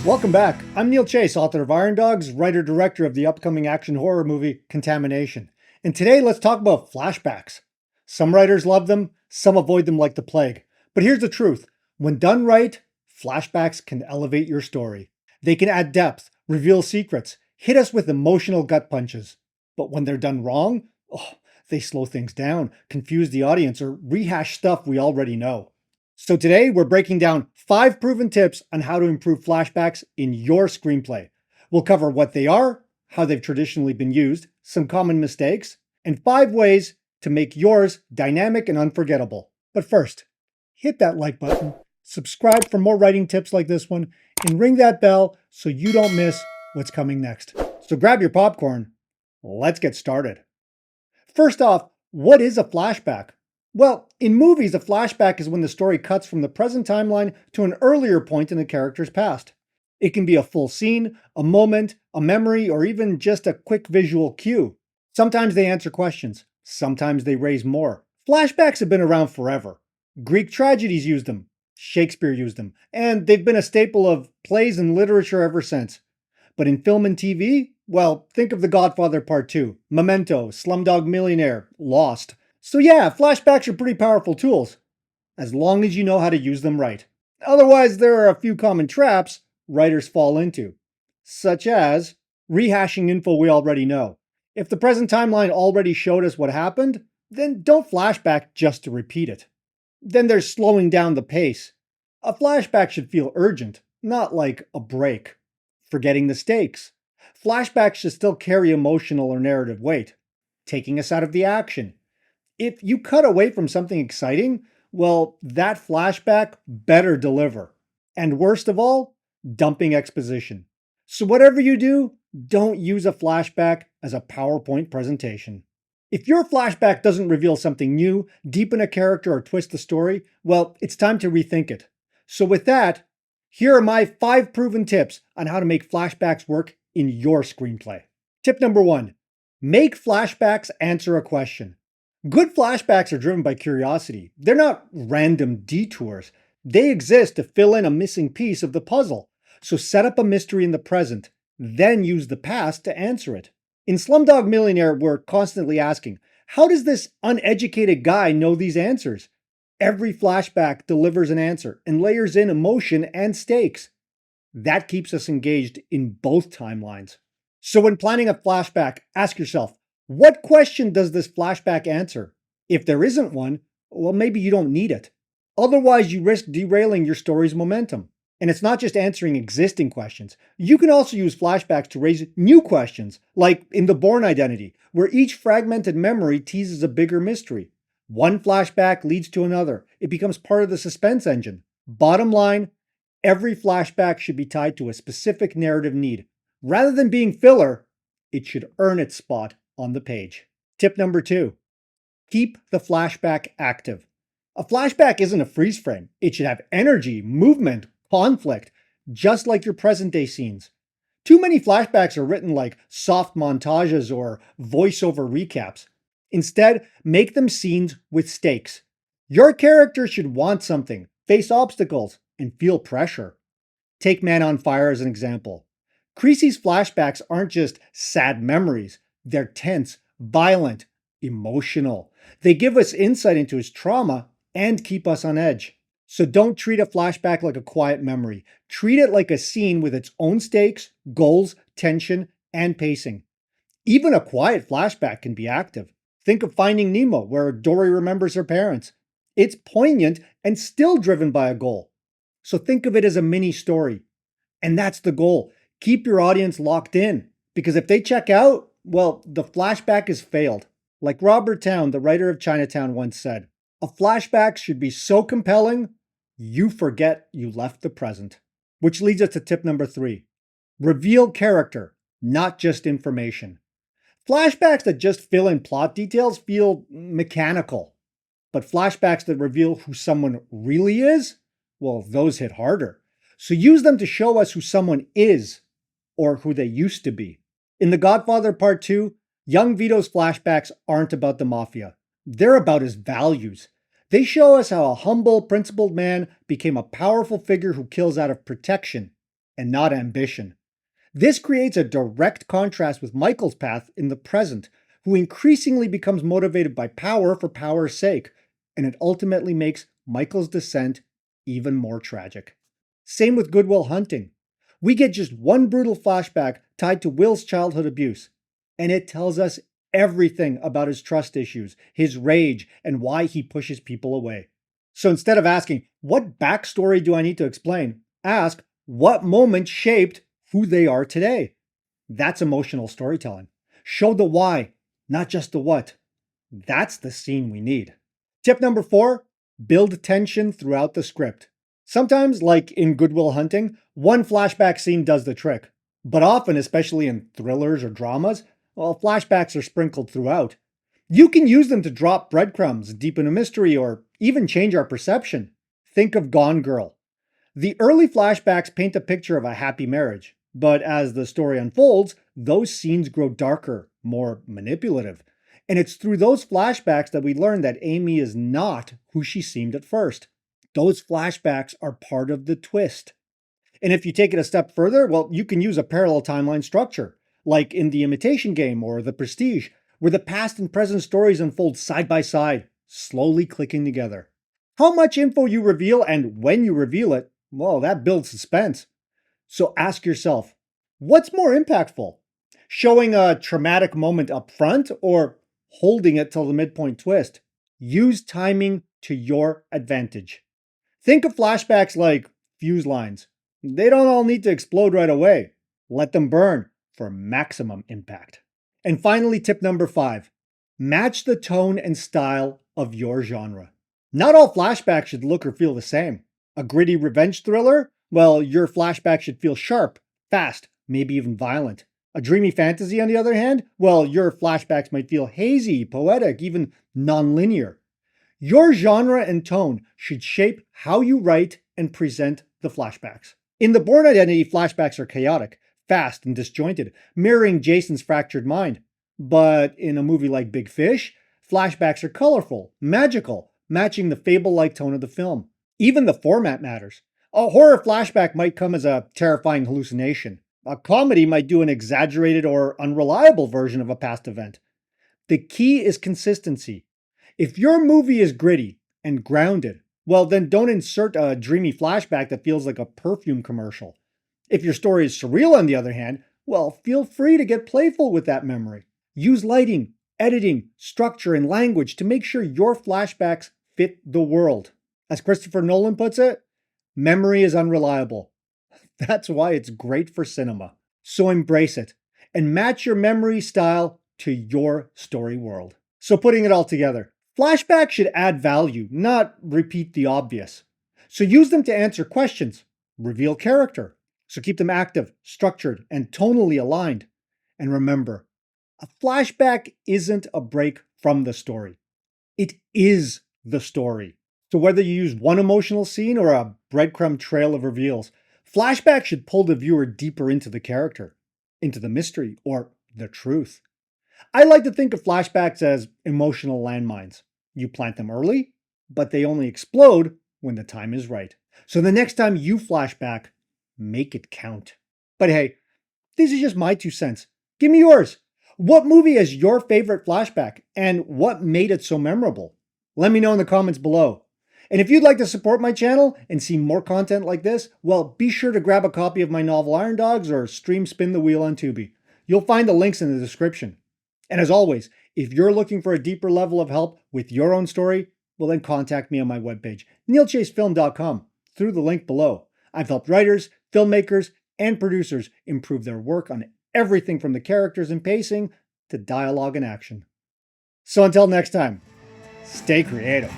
Welcome back. I'm Neil Chase, author of Iron Dogs, writer-director of the upcoming action horror movie Contamination. And today let's talk about flashbacks. Some writers love them, some avoid them like the plague. But here's the truth. When done right, flashbacks can elevate your story. They can add depth, reveal secrets, hit us with emotional gut punches. But when they're done wrong, they slow things down, confuse the audience, or rehash stuff we already know. So today we're breaking down 5 proven tips on how to improve flashbacks in your screenplay. We'll cover what they are, how they've traditionally been used, some common mistakes, and 5 ways to make yours dynamic and unforgettable. But first, hit that like button, subscribe for more writing tips like this one, and ring that bell so you don't miss what's coming next. So grab your popcorn. Let's get started. First off, what is a flashback? Well, in movies, a flashback is when the story cuts from the present timeline to an earlier point in the character's past. It can be a full scene, a moment, a memory, or even just a quick visual cue. Sometimes they answer questions, sometimes they raise more. Flashbacks have been around forever. Greek tragedies used them, Shakespeare used them, and they've been a staple of plays and literature ever since. But in film and TV, well, think of The Godfather Part 2, Memento, Slumdog Millionaire, Lost. So yeah, flashbacks are pretty powerful tools, as long as you know how to use them right. Otherwise, there are a few common traps writers fall into, such as rehashing info we already know. If the present timeline already showed us what happened, then don't flashback just to repeat it. Then there's slowing down the pace. A flashback should feel urgent, not like a break. Forgetting the stakes. Flashbacks should still carry emotional or narrative weight, taking us out of the action. If you cut away from something exciting, well, that flashback better deliver. And worst of all, dumping exposition. So whatever you do, don't use a flashback as a PowerPoint presentation. If your flashback doesn't reveal something new, deepen a character, or twist the story, well, it's time to rethink it. So with that, here are my 5 proven tips on how to make flashbacks work in your screenplay. Tip number 1, make flashbacks answer a question. Good flashbacks are driven by curiosity. They're not random detours. They exist to fill in a missing piece of the puzzle. So set up a mystery in the present, then use the past to answer it. In Slumdog Millionaire, we're constantly asking, how does this uneducated guy know these answers? Every flashback delivers an answer and layers in emotion and stakes. That keeps us engaged in both timelines. So when planning a flashback, ask yourself, what question does this flashback answer? If there isn't one, well, maybe you don't need it. Otherwise, you risk derailing your story's momentum. And it's not just answering existing questions. You can also use flashbacks to raise new questions, like in The Bourne Identity, where each fragmented memory teases a bigger mystery. One flashback leads to another. It becomes part of the suspense engine. Bottom line, every flashback should be tied to a specific narrative need. Rather than being filler, it should earn its spot on the page. Tip number 2, keep the flashback active. A flashback isn't a freeze frame. It should have energy, movement, conflict, just like your present day scenes. Too many flashbacks are written like soft montages or voiceover recaps. Instead, make them scenes with stakes. Your character should want something, face obstacles, and feel pressure. Take Man on Fire as an example. Creasy's flashbacks aren't just sad memories. They're tense, violent, emotional. They give us insight into his trauma and keep us on edge. So don't treat a flashback like a quiet memory. Treat it like a scene with its own stakes, goals, tension, and pacing. Even a quiet flashback can be active. Think of Finding Nemo, where Dory remembers her parents. It's poignant and still driven by a goal. So think of it as a mini story. And that's the goal. Keep your audience locked in. Because if they check out, well, the flashback has failed. Like Robert Towne, the writer of Chinatown, once said, a flashback should be so compelling, you forget you left the present. Which leads us to tip number 3. Reveal character, not just information. Flashbacks that just fill in plot details feel mechanical. But flashbacks that reveal who someone really is, well, those hit harder. So use them to show us who someone is, or who they used to be. In The Godfather Part 2, young Vito's flashbacks aren't about the mafia. They're about his values. They show us how a humble, principled man became a powerful figure who kills out of protection and not ambition. This creates a direct contrast with Michael's path in the present, who increasingly becomes motivated by power for power's sake, and it ultimately makes Michael's descent even more tragic. Same with Good Will Hunting. We get just one brutal flashback tied to Will's childhood abuse, and it tells us everything about his trust issues, his rage, and why he pushes people away. So instead of asking, what backstory do I need to explain? Ask, what moment shaped who they are today? That's emotional storytelling. Show the why, not just the what. That's the scene we need. Tip number 4, build tension throughout the script. Sometimes, like in Good Will Hunting, one flashback scene does the trick. But often, especially in thrillers or dramas, well, flashbacks are sprinkled throughout. You can use them to drop breadcrumbs, deepen a mystery, or even change our perception. Think of Gone Girl. The early flashbacks paint a picture of a happy marriage, but as the story unfolds, those scenes grow darker, more manipulative. And it's through those flashbacks that we learn that Amy is not who she seemed at first. Those flashbacks are part of the twist. And if you take it a step further, well, you can use a parallel timeline structure, like in The Imitation Game or The Prestige, where the past and present stories unfold side by side, slowly clicking together. How much info you reveal and when you reveal it, well, that builds suspense. So ask yourself, what's more impactful? Showing a traumatic moment up front or holding it till the midpoint twist? Use timing to your advantage. Think of flashbacks like fuse lines. They don't all need to explode right away. Let them burn for maximum impact. And finally, tip number 5, match the tone and style of your genre. Not all flashbacks should look or feel the same. A gritty revenge thriller? Well, your flashback should feel sharp, fast, maybe even violent. A dreamy fantasy, on the other hand? Well, your flashbacks might feel hazy, poetic, even non-linear. Your genre and tone should shape how you write and present the flashbacks. In The Bourne Identity, flashbacks are chaotic, fast, and disjointed, mirroring Jason's fractured mind. But in a movie like Big Fish, flashbacks are colorful, magical, matching the fable-like tone of the film. Even the format matters. A horror flashback might come as a terrifying hallucination. A comedy might do an exaggerated or unreliable version of a past event. The key is consistency. If your movie is gritty and grounded, well, then don't insert a dreamy flashback that feels like a perfume commercial. If your story is surreal, on the other hand, well, feel free to get playful with that memory. Use lighting, editing, structure, and language to make sure your flashbacks fit the world. As Christopher Nolan puts it, memory is unreliable. That's why it's great for cinema. So embrace it and match your memory style to your story world. So putting it all together, flashbacks should add value, not repeat the obvious. So use them to answer questions, reveal character. So keep them active, structured, and tonally aligned. And remember, a flashback isn't a break from the story. It is the story. So whether you use one emotional scene or a breadcrumb trail of reveals, flashback should pull the viewer deeper into the character, into the mystery, or the truth. I like to think of flashbacks as emotional landmines. You plant them early, but they only explode when the time is right. So the next time you flashback, make it count. But hey, these are just my 2 cents. Give me yours. What movie is your favorite flashback and what made it so memorable? Let me know in the comments below. And if you'd like to support my channel and see more content like this, well, be sure to grab a copy of my novel Iron Dogs or stream Spin the Wheel on Tubi. You'll find the links in the description. And as always, if you're looking for a deeper level of help with your own story, well then contact me on my webpage, neilchasefilm.com, through the link below. I've helped writers, filmmakers, and producers improve their work on everything from the characters and pacing to dialogue and action. So until next time, stay creative.